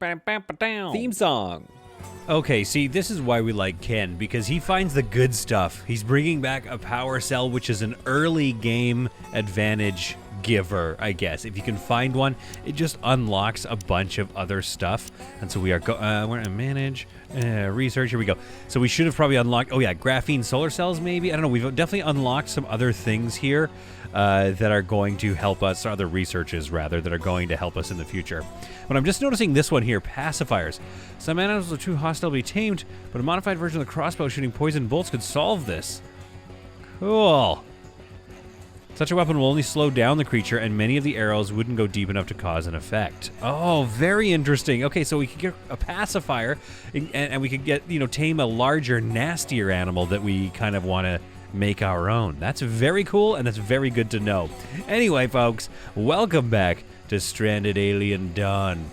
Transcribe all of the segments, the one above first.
Theme song. Okay, see, this is why we like Ken, because he finds the good stuff. He's bringing back a power cell, which is an early game advantage giver, I guess. If you can find one, it just unlocks a bunch of other stuff. And so we are we're gonna manage research. Here we go. So we should have probably unlocked, oh yeah, graphene solar cells maybe. I don't know. We've definitely unlocked some other things here that are going to help us, or other researches rather, that are going to help us in the future. But I'm just noticing this one here, pacifiers. Some animals are too hostile to be tamed, but a modified version of the crossbow shooting poison bolts could solve this. Cool. Such a weapon will only slow down the creature, and many of the arrows wouldn't go deep enough to cause an effect. Oh, very interesting. Okay, so we could get a pacifier, and we could get, tame a larger, nastier animal that we kind of want to make our own. That's very cool, and that's very good to know. Anyway, folks, welcome back to Stranded Alien Dawn.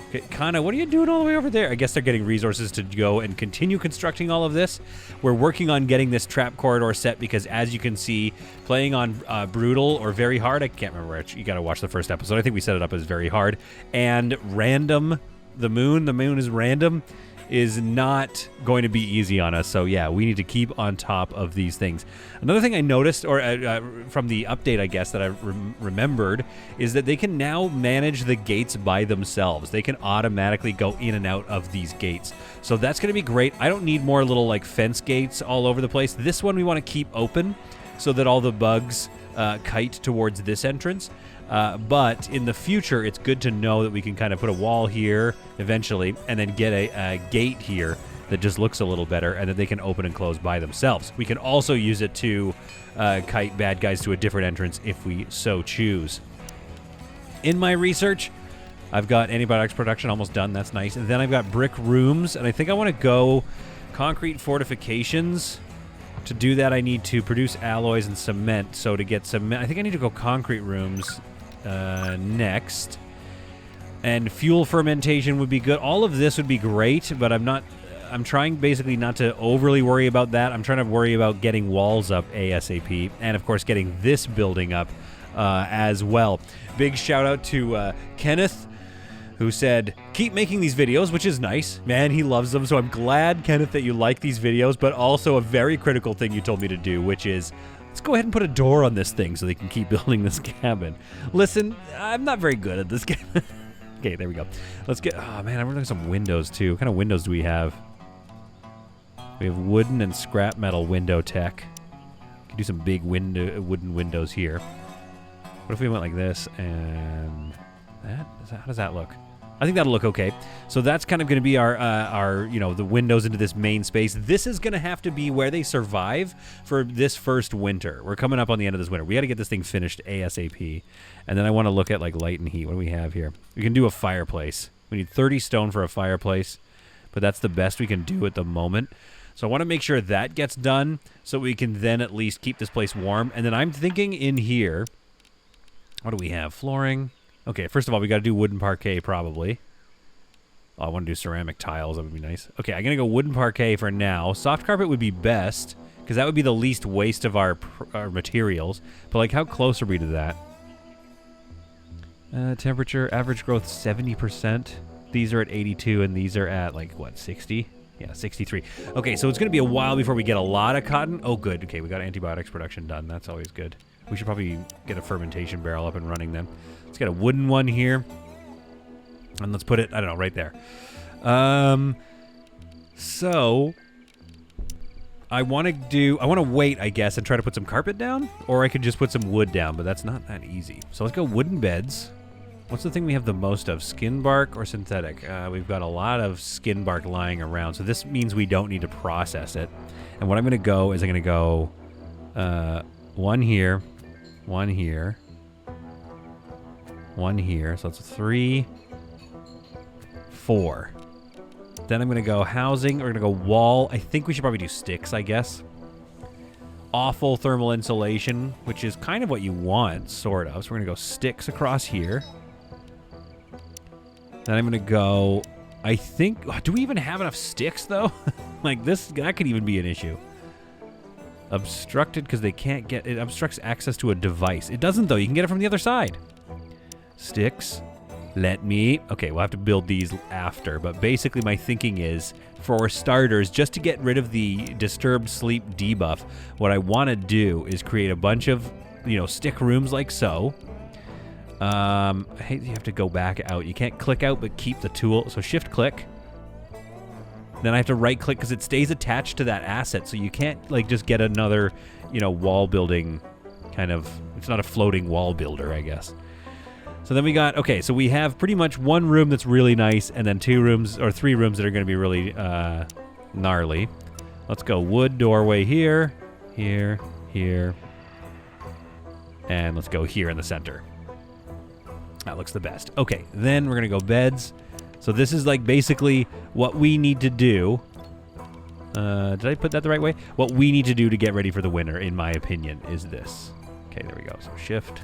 Okay, Kana, what are you doing all the way over there? I guess they're getting resources to go and continue constructing all of this. We're working on getting this trap corridor set because, as you can see, playing on brutal or very hard, I can't remember which, you gotta watch the first episode. I think we set it up as very hard. And random, the moon is random, is not going to be easy on us. So yeah, we need to keep on top of these things. Another thing I noticed, or from the update, I guess, that I remembered, is that they can now manage the gates by themselves. They can automatically go in and out of these gates. So that's going to be great. I don't need more little fence gates all over the place. This one we want to keep open so that all the bugs kite towards this entrance. But in the future, it's good to know that we can kind of put a wall here eventually and then get a gate here that just looks a little better and that they can open and close by themselves. We can also use it to kite bad guys to a different entrance if we so choose. In my research, I've got antibiotics production almost done. That's nice. And then I've got brick rooms, and I think I want to go concrete fortifications. To do that, I need to produce alloys and cement. So to get cement, I think I need to go concrete rooms next. And fuel fermentation would be good. All of this would be great, but I'm trying basically not to overly worry about that. I'm trying to worry about getting walls up ASAP, and of course getting this building up as well. Big shout out to Kenneth, who said, keep making these videos, which is nice. Man, he loves them, so I'm glad, Kenneth, that you like these videos, but also a very critical thing you told me to do, which is, let's go ahead and put a door on this thing so they can keep building this cabin. Listen, I'm not very good at this game. Okay, there we go. Let's get, oh man, I'm looking at some windows too. What kind of windows do we have? We have wooden and scrap metal window tech. Can do some big wooden windows here. What if we went like this and that? How does that look? I think that'll look okay. So that's kind of going to be our the windows into this main space. This is going to have to be where they survive for this first winter. We're coming up on the end of this winter. We got to get this thing finished ASAP. And then I want to look at light and heat. What do we have here? We can do a fireplace. We need 30 stone for a fireplace, but that's the best we can do at the moment. So I want to make sure that gets done so we can then at least keep this place warm. And then I'm thinking in here, what do we have? Flooring. Okay, first of all, we got to do wooden parquet probably. Oh, I want to do ceramic tiles. That would be nice. Okay, I'm going to go wooden parquet for now. Soft carpet would be best because that would be the least waste of our materials. But how close are we to that? Temperature, average growth 70%. These are at 82 and these are at 60? Yeah, 63. Okay, so it's going to be a while before we get a lot of cotton. Oh, good. Okay, we got antibiotics production done. That's always good. We should probably get a fermentation barrel up and running then. Let's get a wooden one here. And let's put it, I don't know, right there. So I want to wait, I guess, and try to put some carpet down. Or I could just put some wood down, but that's not that easy. So let's go wooden beds. What's the thing we have the most of? Skin bark or synthetic? We've got a lot of skin bark lying around. So this means we don't need to process it. And what I'm going to go is I'm going to go one here, one here, one here. So that's 3, 4. Then I'm going to go housing. We're going to go wall. I think we should probably do sticks, I guess. Awful thermal insulation, which is kind of what you want, sort of. So we're going to go sticks across here. Then I'm going to go, I think, do we even have enough sticks, though? That could even be an issue. Obstructed because they can't get, it obstructs access to a device. It doesn't, though. You can get it from the other side. Sticks. Okay, we'll have to build these after, but basically my thinking is, for starters, just to get rid of the disturbed sleep debuff, what I want to do is create a bunch of, stick rooms like so. I hate you have to go back out. You can't click out, but keep the tool. So shift click. Then I have to right click because it stays attached to that asset, so you can't just get another, wall building kind of. It's not a floating wall builder, I guess. So then we got, okay, so we have pretty much one room that's really nice, and then 2 rooms, or 3 rooms that are going to be really gnarly. Let's go wood doorway here, here, here, and let's go here in the center. That looks the best. Okay, then we're going to go beds. So this is basically what we need to do. Did I put that the right way? What we need to do to get ready for the winter, in my opinion, is this. Okay, there we go. So shift.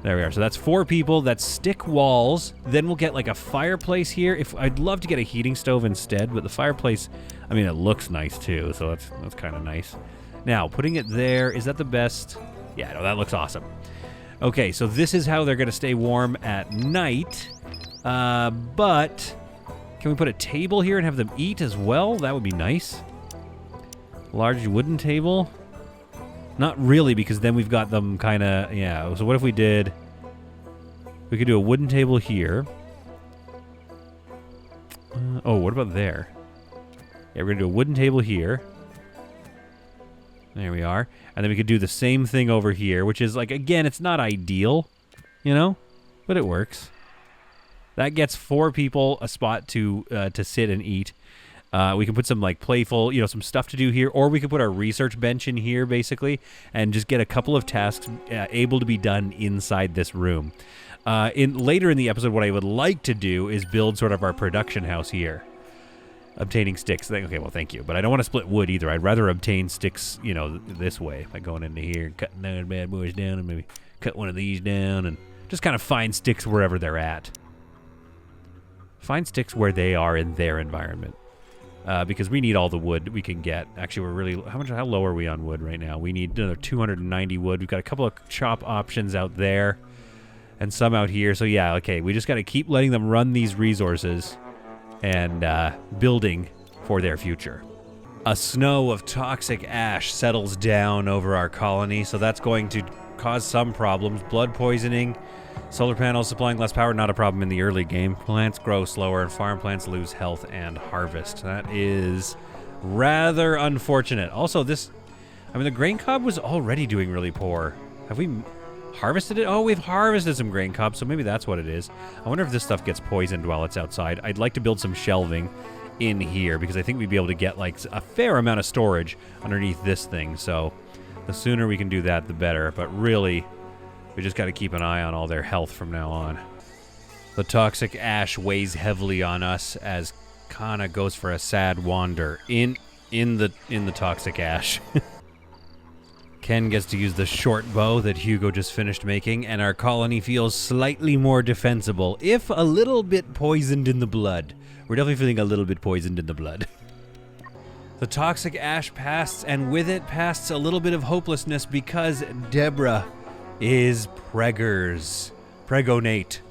There we are. So that's 4 people. That's stick walls. Then we'll get a fireplace here. I'd love to get a heating stove instead, but the fireplace, I mean, it looks nice too, so that's kind of nice. Now, putting it there, is that the best? Yeah, no, that looks awesome. Okay, so this is how they're going to stay warm at night. But can we put a table here and have them eat as well? That would be nice. Large wooden table. Not really, because then we've got them kind of, yeah. So what if we could do a wooden table here. Oh, what about there? Yeah, we're going to do a wooden table here. There we are. And then we could do the same thing over here, which is again, it's not ideal, but it works. That gets 4 people a spot to sit and eat. We can put some playful, some stuff to do here, or we could put our research bench in here basically, and just get a couple of tasks able to be done inside this room. Later in the episode, what I would like to do is build sort of our production house here. Obtaining sticks. Okay, well, thank you. But I don't want to split wood either. I'd rather obtain sticks, this way, by going into here and cutting those bad boys down, and maybe cut one of these down, and just kind of find sticks wherever they're at. Find sticks where they are in their environment. Because we need all the wood we can get. Actually, we're really... How low are we on wood right now? We need another 290 wood. We've got a couple of chop options out there. And some out here. So yeah, okay. We just got to keep letting them run these resources. And building for their future. A snow of toxic ash settles down over our colony. So that's going to cause some problems. Blood poisoning. Solar panels supplying less power, not a problem in the early game. Plants grow slower, and farm plants lose health and harvest. That is rather unfortunate. Also, the grain cob was already doing really poor. Have we harvested it? Oh, we've harvested some grain cob, so maybe that's what it is. I wonder if this stuff gets poisoned while it's outside. I'd like to build some shelving in here, because I think we'd be able to get a fair amount of storage underneath this thing. So the sooner we can do that, the better. But really... we just got to keep an eye on all their health from now on. The toxic ash weighs heavily on us as Kana goes for a sad wander in the toxic ash. Ken gets to use the short bow that Hugo just finished making, and our colony feels slightly more defensible, if a little bit poisoned in the blood. We're definitely feeling a little bit poisoned in the blood. The toxic ash passes, and with it passes a little bit of hopelessness, because Deborah is pregonate.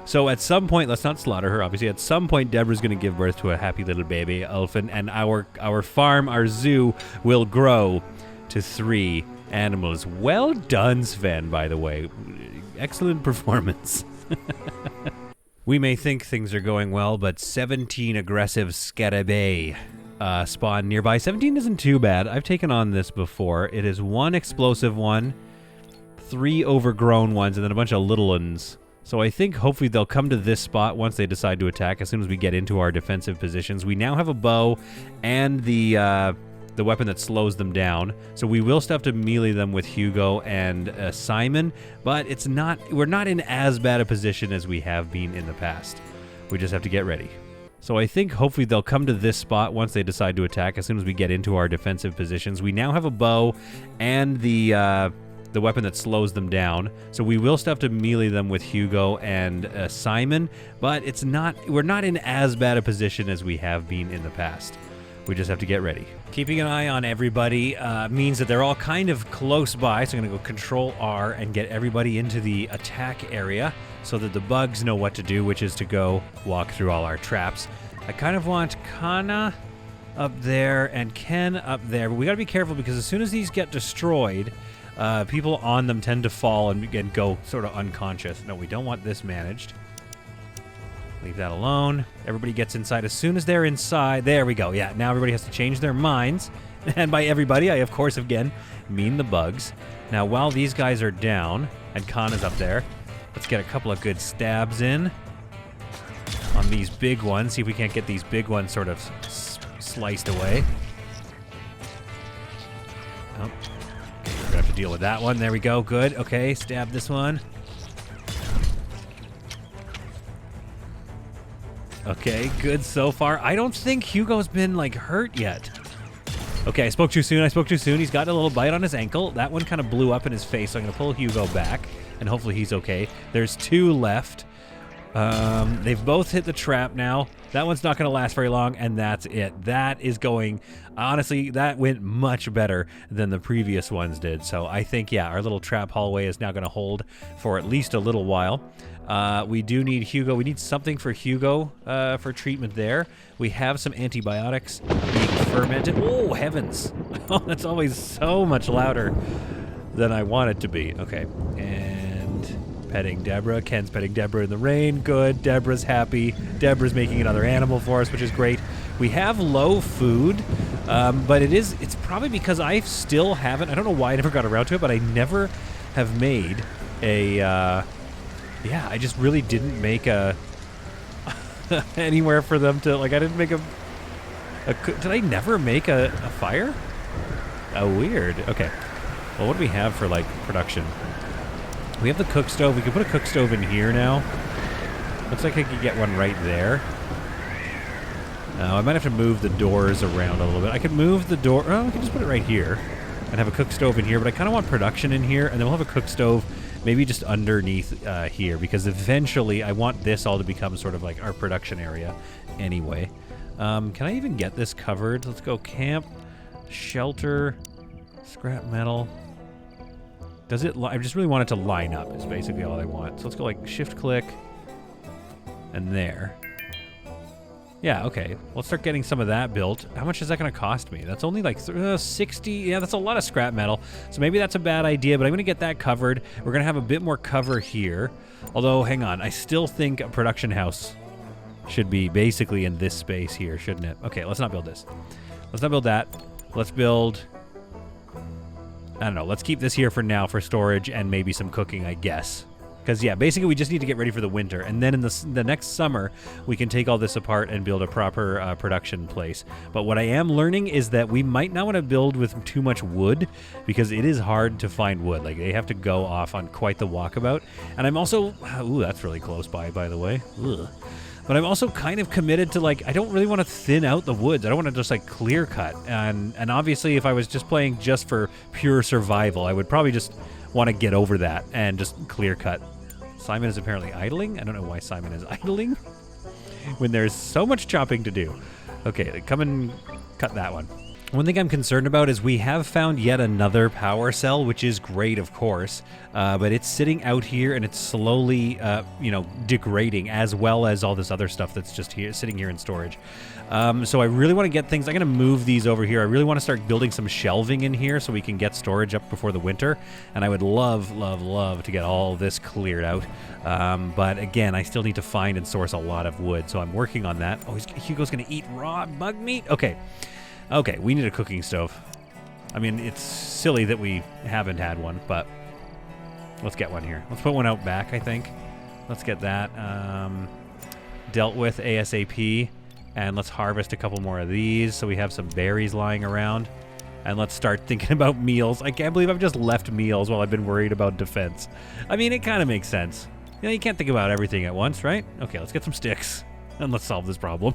So at some point, let's not slaughter her, obviously. At some point, Deborah's going to give birth to a happy little baby, Elfin, and our farm, our zoo, will grow to 3 animals. Well done, Sven, by the way. Excellent performance. We may think things are going well, but 17 aggressive scarabei spawn nearby. 17 isn't too bad. I've taken on this before. It is 1 explosive one, 3 overgrown ones, and then a bunch of little ones. So I think hopefully they'll come to this spot once they decide to attack, as soon as we get into our defensive positions. We now have a bow and the weapon that slows them down. So we will still have to melee them with Hugo and Simon, but we're not in as bad a position as we have been in the past. We just have to get ready. So I think hopefully they'll come to this spot once they decide to attack, as soon as we get into our defensive positions. We now have a bow and the weapon that slows them down. So we will still have to melee them with Hugo and Simon, but we're not in as bad a position as we have been in the past. We just have to get ready. Keeping an eye on everybody means that they're all kind of close by, so I'm going to go Control R and get everybody into the attack area. so that the bugs know what to do, which is to go walk through all our traps. I kind of want Kana up there and Ken up there, but we got to be careful because as soon as these get destroyed, people on them tend to fall and go sort of unconscious. No, we don't want this managed. Leave that alone. Everybody gets inside. As soon as they're inside, there we go. Yeah, now everybody has to change their minds. And by everybody, I, of course, again, mean the bugs. Now, while these guys are down, and Khan is up there, let's get a couple of good stabs in on these big ones. See if we can't get these big ones sort of sliced away. Oh, okay, we're going to have to deal with that one. There we go. Good. Okay, stab this one. Okay, good so far. I don't think Hugo's been, like, hurt yet. Okay, I spoke too soon. He's got a little bite on his ankle. That one kind of blew up in his face, so I'm going to pull Hugo back, and hopefully he's okay. There's 2 left. They've both hit the trap now. That one's not going to last very long, and that's it. That is going... Honestly, that went much better than the previous ones did. So I think, yeah, our little trap hallway is now going to hold for at least a little while. We do need Hugo. We need something for Hugo for treatment there. We have some antibiotics being fermented. Oh, heavens. Oh, that's always so much louder than I want it to be. Okay, and petting Deborah. Ken's petting Deborah in the rain. Good. Deborah's happy. Deborah's making another animal for us, which is great. We have low food, but it's probably because I still haven't, I don't know why I never got around to it, but I never have made a, yeah, I just really didn't make a, anywhere for them to, like, I didn't make did I never make a fire? Oh, weird. Okay. Well, what do we have for, like, production? We have the cook stove. We can put a cook stove in here now. Looks like I could get one right there. I might have to move the doors around a little bit. I could move the door. Oh, we can just put it right here and have a cook stove in here, but I kind of want production in here, and then we'll have a cook stove maybe just underneath here, because eventually I want this all to become sort of like our production area anyway. Can I even get this covered? Let's go camp, shelter, scrap metal. Does it? I just really want it to line up is basically all I want. So let's go like shift click and there. Yeah, okay. Let's start getting some of that built. How much is that going to cost me? That's only like 60. Yeah, that's a lot of scrap metal. So maybe that's a bad idea, but I'm going to get that covered. We're going to have a bit more cover here. Although, hang on. I still think a production house should be basically in this space here, shouldn't it? Okay, let's not build this. Let's not build that. Let's build... I don't know. Let's keep this here for now for storage and maybe some cooking, I guess. Because, yeah, basically we just need to get ready for the winter. And then in the next summer, we can take all this apart and build a proper production place. But what I am learning is that we might not want to build with too much wood because it is hard to find wood. Like, they have to go off on quite the walkabout. And I'm also... Ooh, that's really close by the way. Ugh. But I'm also kind of committed to, like, I don't really want to thin out the woods. I don't want to just, like, clear cut. And obviously, if I was just playing just for pure survival, I would probably just want to get over that and just clear cut. Simon is apparently idling. I don't know why Simon is idling when there's so much chopping to do. Okay, come and cut that one. One thing I'm concerned about is we have found yet another power cell, which is great, of course, but it's sitting out here and it's slowly, degrading, as well as all this other stuff that's just here, sitting here in storage. So I really want to get things. I'm going to move these over here. I really want to start building some shelving in here so we can get storage up before the winter. And I would love, love, love to get all this cleared out. But again, I still need to find and source a lot of wood, so I'm working on that. Oh, Hugo's going to eat raw bug meat? Okay, we need a cooking stove. I mean, it's silly that we haven't had one, but let's get one here. Let's put one out back, I think. Let's get that dealt with ASAP, and let's harvest a couple more of these so we have some berries lying around. And let's start thinking about meals. I can't believe I've just left meals while I've been worried about defense. I mean, it kind of makes sense. You know, you can't think about everything at once, right? Okay, let's get some sticks, and let's solve this problem.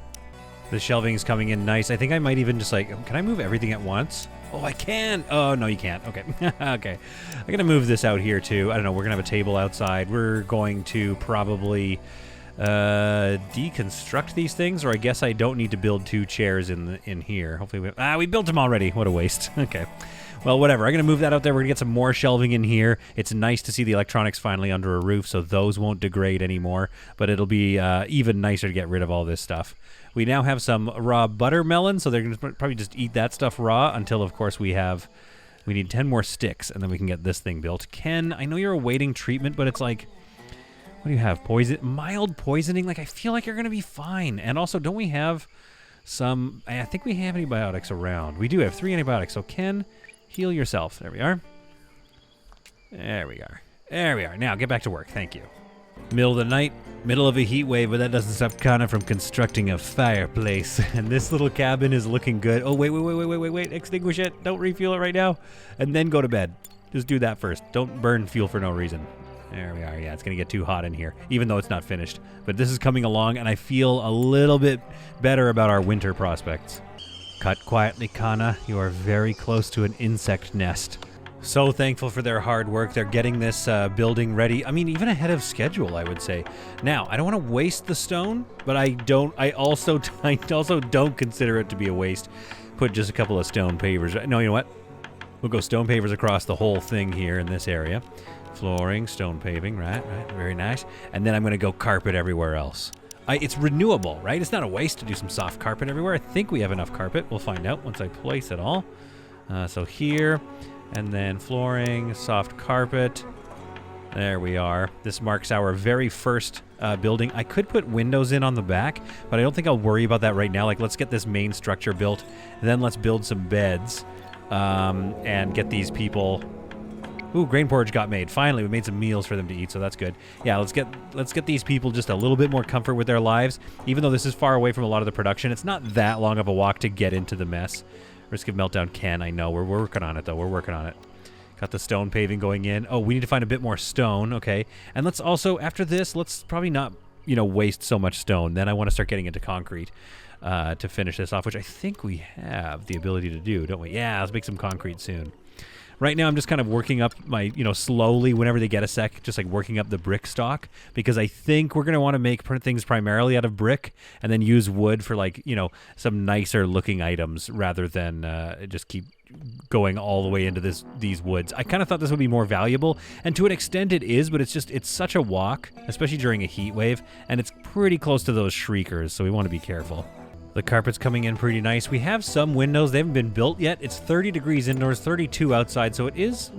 The shelving is coming in nice. I think I might even just like, can I move everything at once? Oh, I can. Oh, no, you can't. Okay. Okay. I'm going to move this out here too. I don't know. We're going to have a table outside. We're going to probably deconstruct these things, or I guess I don't need to build 2 chairs in here. Hopefully we built them already. What a waste. Okay. Well, whatever. I'm going to move that out there. We're going to get some more shelving in here. It's nice to see the electronics finally under a roof, so those won't degrade anymore. But it'll be even nicer to get rid of all this stuff. We now have some raw buttermelon, so they're going to probably just eat that stuff raw until, of course, we need 10 more sticks, and then we can get this thing built. Ken, I know you're awaiting treatment, but it's like, what do you have? Mild poisoning? Like, I feel like you're going to be fine. And also, don't we have some... I think we have antibiotics around. We do have 3 antibiotics, so Ken... heal yourself. There we are. There we are. There we are. Now, get back to work. Thank you. Middle of the night, middle of a heat wave, but that doesn't stop Kana from constructing a fireplace. And this little cabin is looking good. Oh, wait. Extinguish it. Don't refuel it right now. And then go to bed. Just do that first. Don't burn fuel for no reason. There we are. Yeah, it's going to get too hot in here, even though it's not finished. But this is coming along, and I feel a little bit better about our winter prospects. Cut quietly, Kana. You are very close to an insect nest. So thankful for their hard work. They're getting this building ready. I mean, even ahead of schedule, I would say. Now, I don't want to waste the stone, but I also don't consider it to be a waste. Put just a couple of stone pavers. No, you know what? We'll go stone pavers across the whole thing here in this area. Flooring, stone paving, right, very nice. And then I'm going to go carpet everywhere else. It's renewable, right? It's not a waste to do some soft carpet everywhere. I think we have enough carpet. We'll find out once I place it all. So here, and then flooring, soft carpet. There we are. This marks our very first building. I could put windows in on the back, but I don't think I'll worry about that right now. Like, let's get this main structure built, and then let's build some beds and get these people... Ooh, grain porridge got made. Finally, we made some meals for them to eat, so that's good. Yeah, let's get these people just a little bit more comfort with their lives. Even though this is far away from a lot of the production, it's not that long of a walk to get into the mess. Risk of meltdown can, I know. We're working on it, though. We're working on it. Got the stone paving going in. Oh, we need to find a bit more stone. Okay. And let's also, after this, let's probably not, waste so much stone. Then I want to start getting into concrete to finish this off, which I think we have the ability to do, don't we? Yeah, let's make some concrete soon. Right now, I'm just kind of working up my, slowly, whenever they get a sec, just like working up the brick stock, because I think we're going to want to make things primarily out of brick and then use wood for, like, some nicer looking items rather than just keep going all the way into these woods. I kind of thought this would be more valuable, and to an extent it is, but it's such a walk, especially during a heat wave, and it's pretty close to those shriekers, so we want to be careful. The carpet's coming in pretty nice. We have some windows. They haven't been built yet. It's 30 degrees indoors, 32 outside, so it is,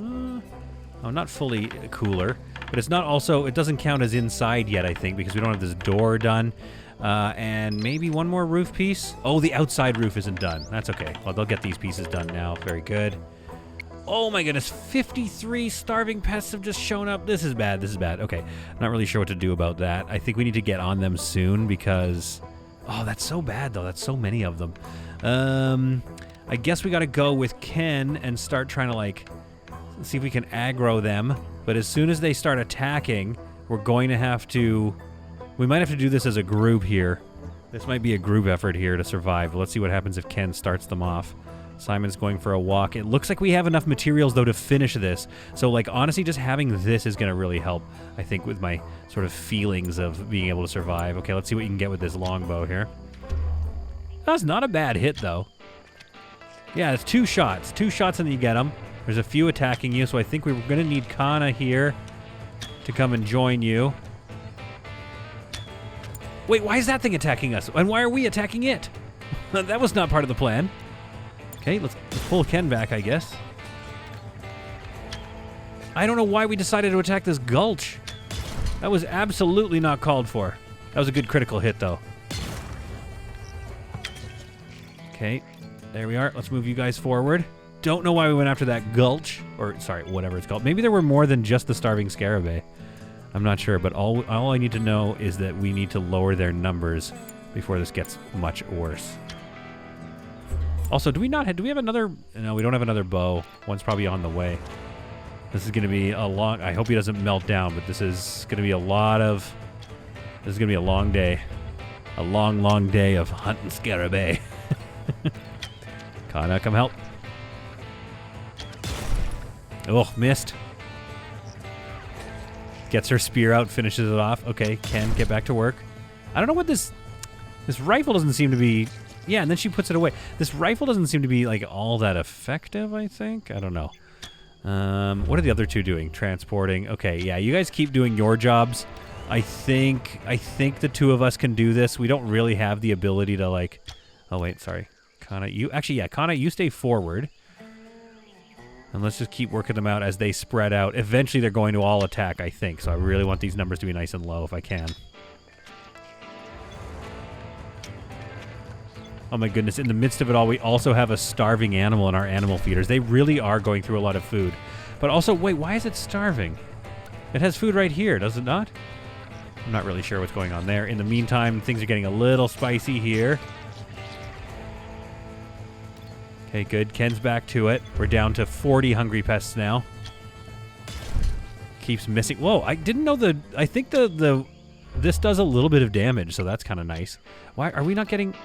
not fully cooler, but it's not also, it doesn't count as inside yet, I think, because we don't have this door done. And maybe one more roof piece. Oh, the outside roof isn't done. That's okay. Well, they'll get these pieces done now. Very good. Oh my goodness, 53 starving pests have just shown up. This is bad. Okay, I'm not really sure what to do about that. I think we need to get on them soon because... Oh, that's so bad, though. That's so many of them. I guess we got to go with Ken and start trying to, like, see if we can aggro them. But as soon as they start attacking, we're going to have to... We might have to do this as a group here. This might be a group effort here to survive. Let's see what happens if Ken starts them off. Simon's going for a walk. It looks like we have enough materials, though, to finish this. So, like, honestly, just having this is going to really help, I think, with my sort of feelings of being able to survive. Okay, let's see what you can get with this longbow here. That's not a bad hit, though. Yeah, it's 2 shots. 2 shots and you get them. There's a few attacking you, so I think we're going to need Kana here to come and join you. Wait, why is that thing attacking us? And why are we attacking it? That was not part of the plan. Okay, let's pull Ken back, I guess. I don't know why we decided to attack this gulch. That was absolutely not called for. That was a good critical hit, though. Okay, there we are. Let's move you guys forward. Don't know why we went after that gulch. Or, sorry, whatever it's called. Maybe there were more than just the starving scarabée. I'm not sure, but all I need to know is that we need to lower their numbers before this gets much worse. Also, do we have another... No, we don't have another bow. One's probably on the way. This is going to be a long... I hope he doesn't melt down, but this is going to be a lot of... This is going to be a long day. A long, long day of hunting scarabée. Kana, come help. Oh, missed. Gets her spear out, finishes it off. Okay, Ken, get back to work. I don't know what this... This rifle doesn't seem to be Yeah, and then she puts it away. This rifle doesn't seem to be like all that effective, I think. I don't know. What are the other two doing? Transporting. Okay, yeah, you guys keep doing your jobs. I think the two of us can do this. We don't really have the ability to like... Oh, wait, sorry. Kana, you... Actually, yeah, Kana, you stay forward. And let's just keep working them out as they spread out. Eventually, they're going to all attack, I think. So I really want these numbers to be nice and low if I can. Oh my goodness, in the midst of it all, we also have a starving animal in our animal feeders. They really are going through a lot of food. But also, wait, why is it starving? It has food right here, does it not? I'm not really sure what's going on there. In the meantime, things are getting a little spicy here. Okay, good. Ken's back to it. We're down to 40 hungry pests now. Keeps missing. Whoa, I didn't know the... I think this does a little bit of damage, so that's kind of nice. Why are we not getting...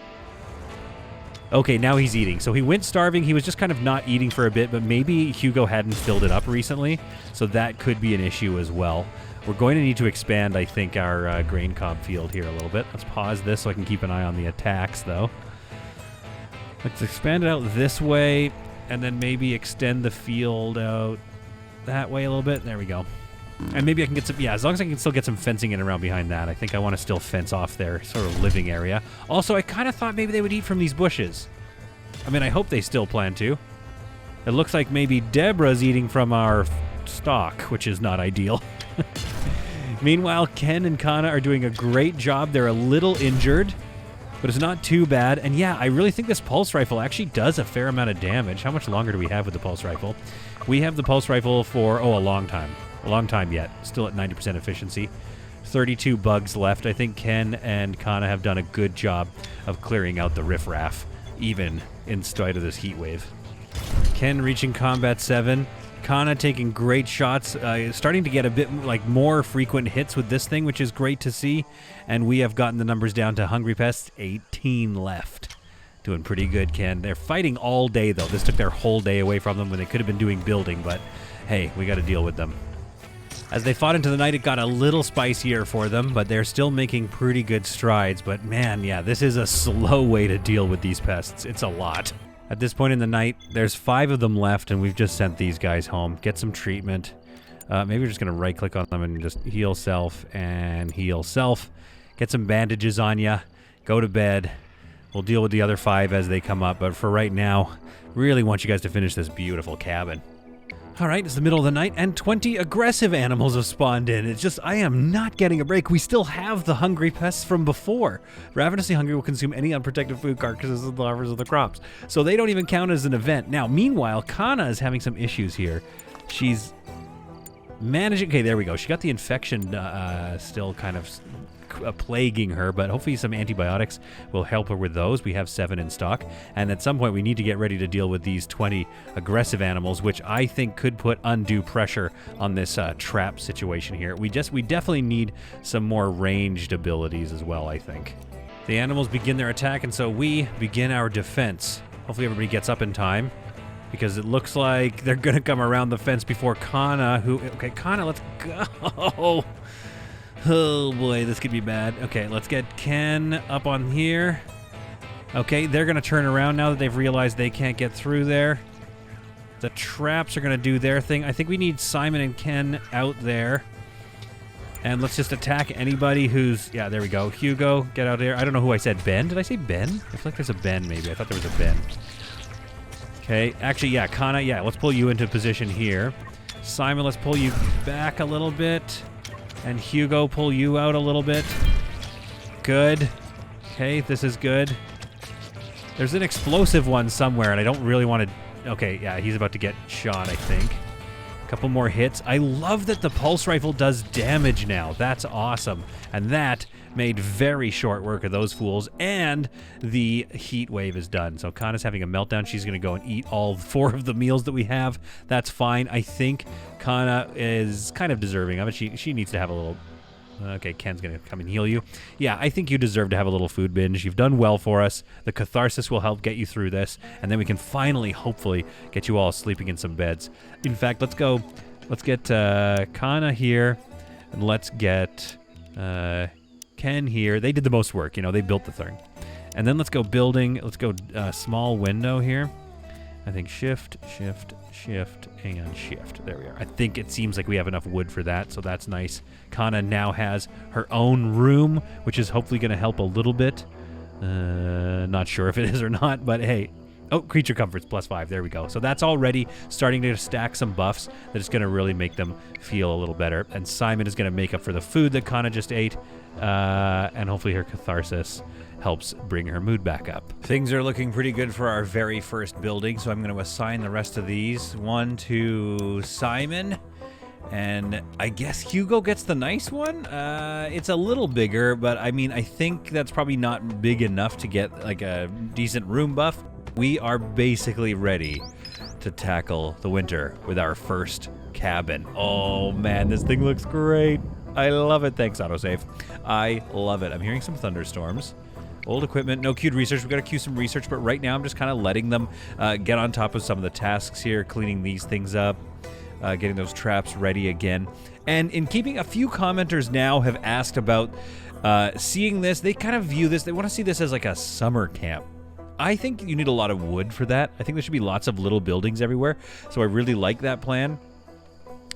Okay, now he's eating. So he went starving. He was just kind of not eating for a bit, but maybe Hugo hadn't filled it up recently, so that could be an issue as well. We're going to need to expand, I think, our grain cob field here a little bit. Let's pause this so I can keep an eye on the attacks, though. Let's expand it out this way, and then maybe extend the field out that way a little bit. There we go. And maybe I can get some, yeah, as long as I can still get some fencing in around behind that. I think I want to still fence off their sort of living area. Also, I kind of thought maybe they would eat from these bushes. I mean, I hope they still plan to. It looks like maybe Deborah's eating from our stock, which is not ideal. Meanwhile, Ken and Kana are doing a great job. They're a little injured, but it's not too bad. And yeah, I really think this pulse rifle actually does a fair amount of damage. How much longer do we have with the pulse rifle? We have the pulse rifle for, oh, a long time. A long time yet. Still at 90% efficiency. 32 bugs left. I think Ken and Kana have done a good job of clearing out the riffraff, even in spite of this heat wave. Ken reaching combat 7. Kana taking great shots, starting to get a bit like more frequent hits with this thing, which is great to see. And we have gotten the numbers down to hungry pests, 18 left. Doing pretty good, Ken. They're fighting all day, though. This took their whole day away from them when they could have been doing building, but hey, we got to deal with them. As they fought into the night, it got a little spicier for them, but they're still making pretty good strides. But man, yeah, this is a slow way to deal with these pests. It's a lot. At this point in the night, there's 5 of them left, and we've just sent these guys home. Get some treatment. Maybe we're just going to right-click on them and just heal self and heal self. Get some bandages on ya. Go to bed. We'll deal with the other 5 as they come up, but for right now, really want you guys to finish this beautiful cabin. All right, it's the middle of the night, and 20 aggressive animals have spawned in. It's just, I am not getting a break. We still have the hungry pests from before. Ravenously hungry will consume any unprotected food carcasses and larvae of the crops. So they don't even count as an event. Now, meanwhile, Kana is having some issues here. She's managing... Okay, there we go. She got the infection still kind of plaguing her, but hopefully some antibiotics will help her with those. We have 7 in stock, and at some point we need to get ready to deal with these 20 aggressive animals, which I think could put undue pressure on this trap situation here. We definitely need some more ranged abilities as well, I think. The animals begin their attack, and so we begin our defense. Hopefully everybody gets up in time, because it looks like they're gonna come around the fence before Kana, okay, Kana, let's go. Oh boy, this could be bad. Okay, let's get Ken up on here. Okay, they're going to turn around now that they've realized they can't get through there. The traps are going to do their thing. I think we need Simon and Ken out there. And let's just attack anybody who's... Yeah, there we go. Hugo, get out there. I don't know who I said. Ben? Did I say Ben? I feel like there's a Ben, maybe. I thought there was a Ben. Okay, actually, yeah, Kana, yeah, let's pull you into position here. Simon, let's pull you back a little bit. And Hugo, pull you out a little bit. Good. Okay, this is good. There's an explosive one somewhere, and I don't really want to... Okay, yeah, he's about to get shot, I think. Couple more hits. I love that the pulse rifle does damage now. That's awesome. And that made very short work of those fools, and the heat wave is done. So Kana's having a meltdown. She's going to go and eat all 4 of the meals that we have. That's fine. I think Kana is kind of deserving of it. She needs to have a little... Okay, Ken's going to come and heal you. Yeah, I think you deserve to have a little food binge. You've done well for us. The catharsis will help get you through this, and then we can finally, hopefully, get you all sleeping in some beds. In fact, let's go. Let's get Kana here, and let's get Ken here. They did the most work, you know. They built the thing. And then let's go building. Let's go small window here. I think shift, shift, shift, and shift. There we are. I think it seems like we have enough wood for that, so that's nice. Kana now has her own room, which is hopefully going to help a little bit. Not sure if it is or not, but hey. Oh, creature comforts +5. There we go. So that's already starting to stack some buffs that is going to really make them feel a little better. And Simon is going to make up for the food that Kana just ate, and hopefully her catharsis helps bring her mood back up. Things are looking pretty good for our very first building, so I'm going to assign the rest of these. One to Simon, and I guess Hugo gets the nice one. It's a little bigger, but I mean, I think that's probably not big enough to get like a decent room buff. We are basically ready to tackle the winter with our first cabin. Oh man, this thing looks great. I love it. Thanks, autosave. I love it. I'm hearing some thunderstorms. Old equipment, no queued research. We've got to queue some research, but right now I'm just kind of letting them get on top of some of the tasks here, cleaning these things up, getting those traps ready again. And in keeping, a few commenters now have asked about seeing this. They kind of view this, they want to see this as like a summer camp. I think you need a lot of wood for that. I think there should be lots of little buildings everywhere, so I really like that plan.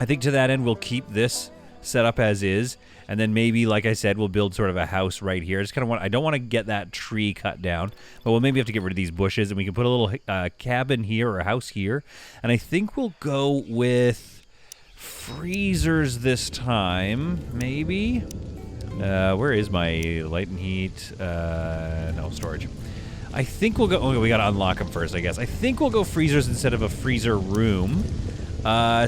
I think to that end, we'll keep this set up as is, and then maybe, like I said, we'll build sort of a house right here. I don't want to get that tree cut down, but we'll maybe have to get rid of these bushes, and we can put a little cabin here or a house here. And I think we'll go with freezers this time, maybe. Where is my light and heat? No, storage. I think we'll go... Oh, we got to unlock them first, I guess. I think we'll go freezers instead of a freezer room.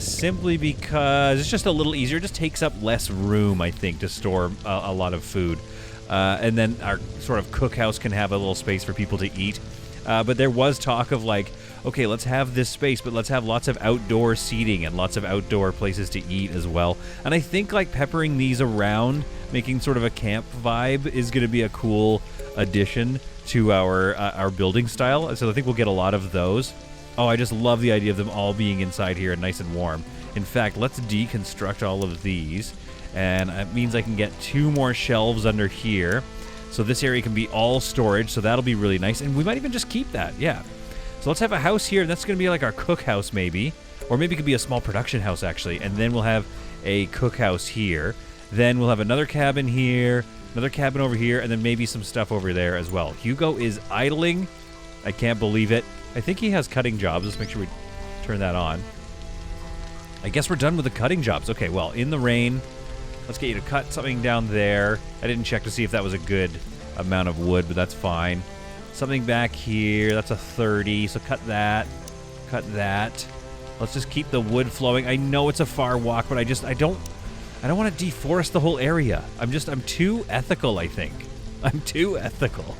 Simply because it's just a little easier. It just takes up less room, I think, to store a lot of food. And then our sort of cookhouse can have a little space for people to eat. But there was talk of like, okay, let's have this space, but let's have lots of outdoor seating and lots of outdoor places to eat as well. And I think like peppering these around, making sort of a camp vibe is going to be a cool addition to our building style. So I think we'll get a lot of those. Oh, I just love the idea of them all being inside here and nice and warm. In fact, let's deconstruct all of these. And it means I can get 2 more shelves under here. So this area can be all storage, so that'll be really nice. And we might even just keep that, yeah. So let's have a house here. That's going to be like our cookhouse maybe. Or maybe it could be a small production house, actually. And then we'll have a cookhouse here. Then we'll have another cabin here, another cabin over here, and then maybe some stuff over there as well. Hugo is idling. I can't believe it. I think he has cutting jobs. Let's make sure we turn that on. I guess we're done with the cutting jobs. Okay, well, in the rain, let's get you to cut something down there. I didn't check to see if that was a good amount of wood, but that's fine. Something back here, that's a 30, so cut that. Cut that. Let's just keep the wood flowing. I know it's a far walk, but I don't want to deforest the whole area. I'm too ethical, I think. I'm too ethical.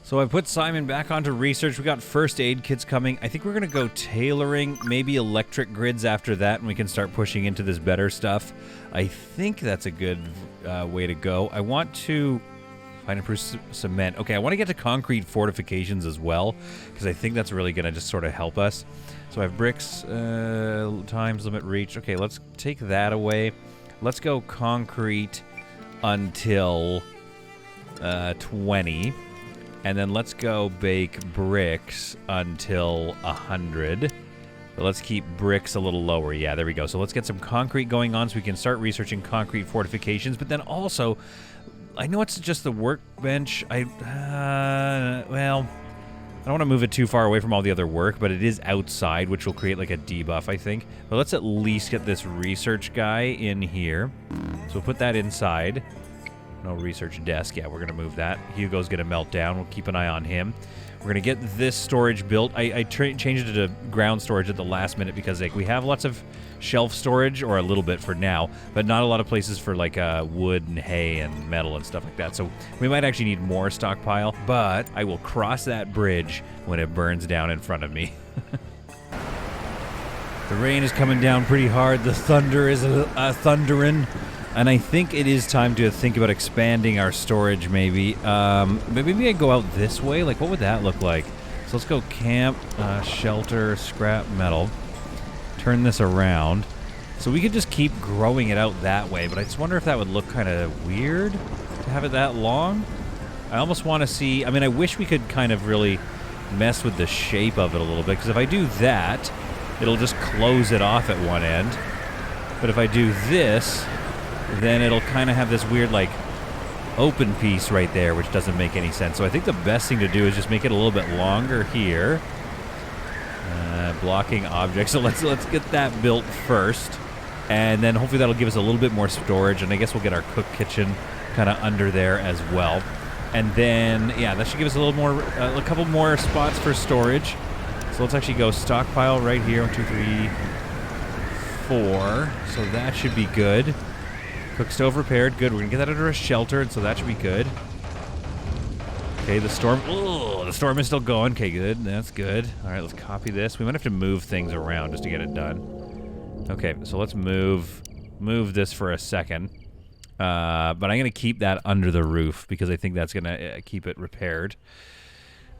So I put Simon back onto research. We got first aid kits coming. I think we're going to go tailoring, maybe electric grids after that, and we can start pushing into this better stuff. I think that's a good way to go. I want to find improved cement. Okay, I want to get to concrete fortifications as well, because I think that's really going to just sort of help us. So I have bricks, times limit reached. Okay, let's take that away. Let's go concrete until 20. And then let's go bake bricks until 100. But let's keep bricks a little lower. Yeah, there we go. So let's get some concrete going on so we can start researching concrete fortifications. But then also, I know it's just the workbench. Well, I don't want to move it too far away from all the other work, but it is outside, which will create like a debuff, I think. But let's at least get this research guy in here. So we'll put that inside. No research desk. Yeah, we're going to move that. Hugo's going to melt down. We'll keep an eye on him. We're going to get this storage built. I changed it to ground storage at the last minute because like we have lots of shelf storage, or a little bit for now, but not a lot of places for like wood and hay and metal and stuff like that. So we might actually need more stockpile, but I will cross that bridge when it burns down in front of me. The rain is coming down pretty hard. The thunder is thundering. And I think it is time to think about expanding our storage, maybe. Maybe I go out this way? Like, what would that look like? So let's go camp, shelter, scrap metal. Turn this around. So we could just keep growing it out that way, but I just wonder if that would look kind of weird to have it that long. I almost want to see, I mean, I wish we could kind of really mess with the shape of it a little bit, because if I do that, it'll just close it off at one end. But if I do this, then it'll kind of have this weird, like, open piece right there, which doesn't make any sense. So I think the best thing to do is just make it a little bit longer here. Blocking objects. So let's get that built first. And then hopefully that'll give us a little bit more storage, and I guess we'll get our cook kitchen kind of under there as well. And then, yeah, that should give us a little more, a couple more spots for storage. So let's actually go stockpile right here. 1, 2, 3, 4. So that should be good. Cook stove repaired. Good. We're going to get that under a shelter, and so that should be good. Okay, the storm. Oh, the storm is still going. Okay, good. That's good. All right, let's copy this. We might have to move things around just to get it done. Okay, so let's move this for a second. But I'm going to keep that under the roof because I think that's going to keep it repaired.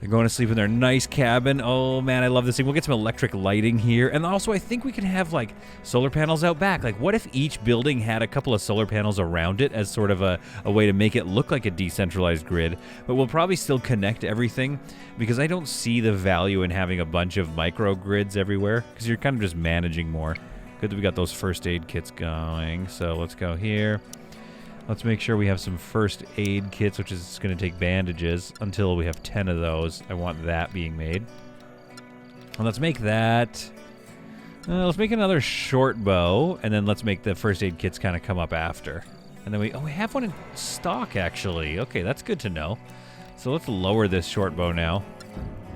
They're going to sleep in their nice cabin. Oh, man, I love this thing. We'll get some electric lighting here. And also, I think we can have, like, solar panels out back. Like, what if each building had a couple of solar panels around it as sort of a way to make it look like a decentralized grid? But we'll probably still connect everything because I don't see the value in having a bunch of microgrids everywhere because you're kind of just managing more. Good that we got those first aid kits going. So let's go here. Let's make sure we have some first aid kits, which is going to take bandages until we have 10 of those. I want that being made. And let's make that. Let's make another short bow, and then let's make the first aid kits kind of come up after. And then we have one in stock, actually. Okay, that's good to know. So let's lower this short bow now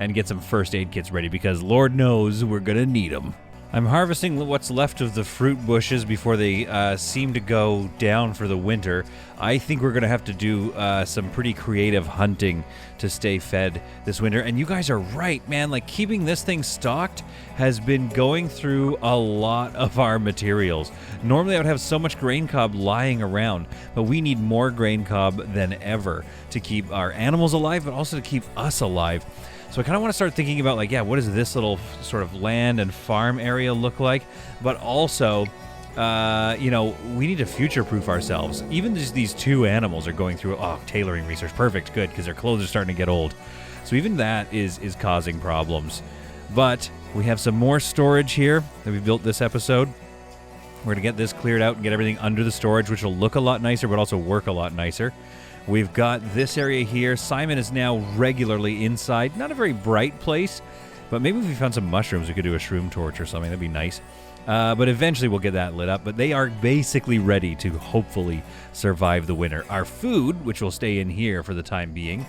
and get some first aid kits ready because Lord knows we're going to need them. I'm harvesting what's left of the fruit bushes before they seem to go down for the winter. I think we're going to have to do some pretty creative hunting to stay fed this winter. And you guys are right, man. Like, keeping this thing stocked has been going through a lot of our materials. Normally, I would have so much grain cob lying around, but we need more grain cob than ever to keep our animals alive, but also to keep us alive. So I kind of want to start thinking about, like, yeah, what does this little sort of land and farm area look like? But also, you know, we need to future-proof ourselves. Even just these two animals are going through, tailoring research. Perfect, good, because their clothes are starting to get old. So even that is causing problems. But we have some more storage here that we built this episode. We're going to get this cleared out and get everything under the storage, which will look a lot nicer, but also work a lot nicer. We've got this area here. Simon is now regularly inside. Not a very bright place, but maybe if we found some mushrooms, we could do a shroom torch or something. That'd be nice. But eventually we'll get that lit up. But they are basically ready to hopefully survive the winter. Our food, which will stay in here for the time being,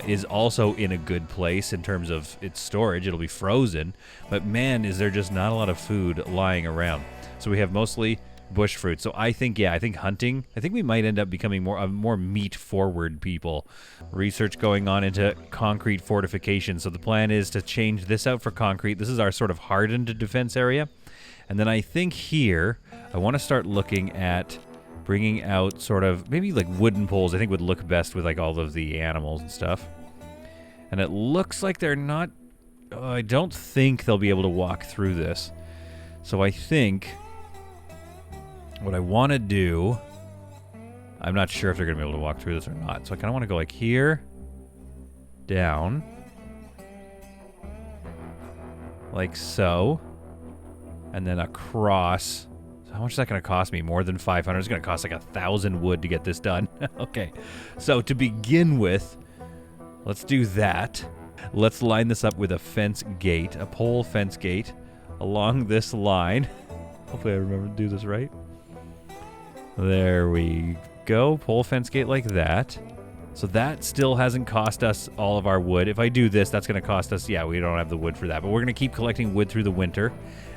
is also in a good place in terms of its storage. It'll be frozen. But man, is there just not a lot of food lying around. So we have mostly bush fruit. So I think hunting, I think we might end up becoming more meat forward people. Research going on into concrete fortification. So the plan is to change this out for concrete. This is our sort of hardened defense area. And then I think here, I want to start looking at bringing out sort of maybe like wooden poles. I think would look best with like all of the animals and stuff. And it looks like they're not, I don't think they'll be able to walk through this. So I think what I want to do, I'm not sure if they're going to be able to walk through this or not. So I kind of want to go like here, down, like so, and then across. So how much is that going to cost me? More than 500. It's going to cost like 1,000 wood to get this done. Okay, so to begin with, let's do that. Let's line this up with a fence gate, a pole fence gate along this line. Hopefully I remember to do this right. There we go. Pole fence gate like that. So that still hasn't cost us all of our wood. If I do this, that's going to cost us, yeah, we don't have the wood for that. But we're going to keep collecting wood through the winter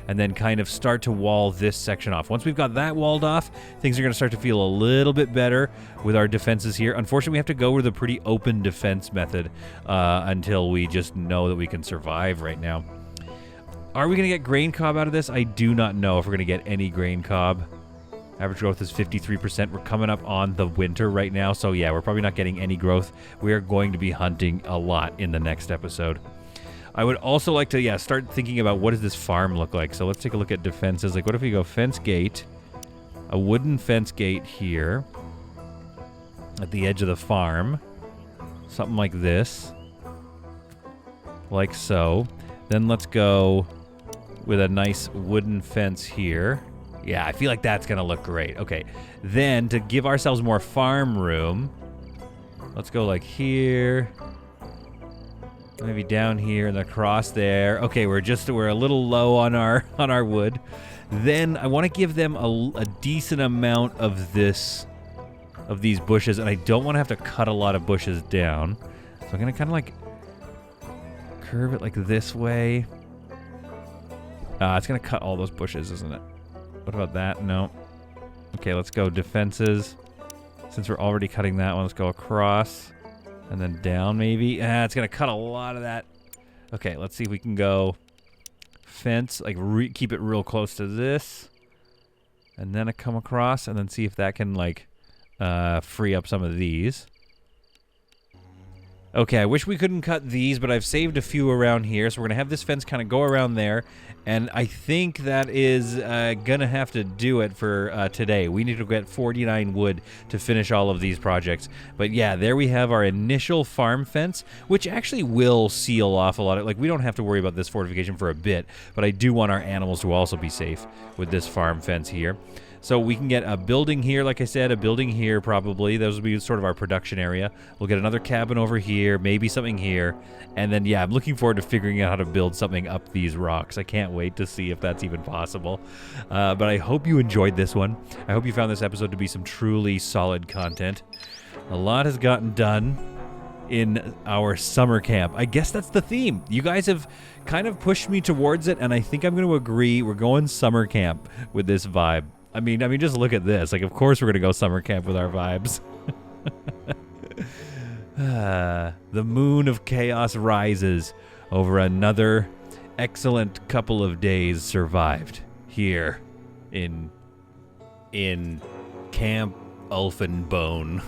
and then kind of start to wall this section off. Once we've got that walled off, things are going to start to feel a little bit better with our defenses here. Unfortunately, we have to go with a pretty open defense method until we just know that we can survive right now. Are we going to get grain cob out of this? I do not know if we're going to get any grain cob. Average growth is 53%. We're coming up on the winter right now, so yeah, we're probably not getting any growth. We are going to be hunting a lot in the next episode. I would also like to, yeah, start thinking about what does this farm look like. So let's take a look at defenses. Like, what if we go fence gate, a wooden fence gate here at the edge of the farm, something like this, like so. Then let's go with a nice wooden fence here. Yeah, I feel like that's gonna look great. Okay, then to give ourselves more farm room, let's go like here, maybe down here and across there. Okay, we're a little low on our wood. Then I want to give them a decent amount of these bushes, and I don't want to have to cut a lot of bushes down. So I'm gonna kind of like curve it like this way. It's gonna cut all those bushes, isn't it? What about that? No. Okay, let's go defenses. Since we're already cutting that one, let's go across and then down maybe. It's gonna cut a lot of that. Okay, let's see if we can go fence, like keep it real close to this, and then I come across and then see if that can like free up some of these. Okay, I wish we couldn't cut these, but I've saved a few around here, so we're gonna have this fence kind of go around there, and I think that is gonna have to do it for today. We need to get 49 wood to finish all of these projects. But yeah, there we have our initial farm fence, which actually will seal off a lot of, like, we don't have to worry about this fortification for a bit, but I do want our animals to also be safe with this farm fence here. So we can get a building here, like I said, a building here probably. Those will be sort of our production area. We'll get another cabin over here, maybe something here. And then, yeah, I'm looking forward to figuring out how to build something up these rocks. I can't wait to see if that's even possible. But I hope you enjoyed this one. I hope you found this episode to be some truly solid content. A lot has gotten done in our summer camp. I guess that's the theme. You guys have kind of pushed me towards it, and I think I'm going to agree. We're going summer camp with this vibe. I mean, just look at this. Like, of course we're going to go summer camp with our vibes. The moon of chaos rises over another excellent couple of days survived here in Camp Ulfenbone.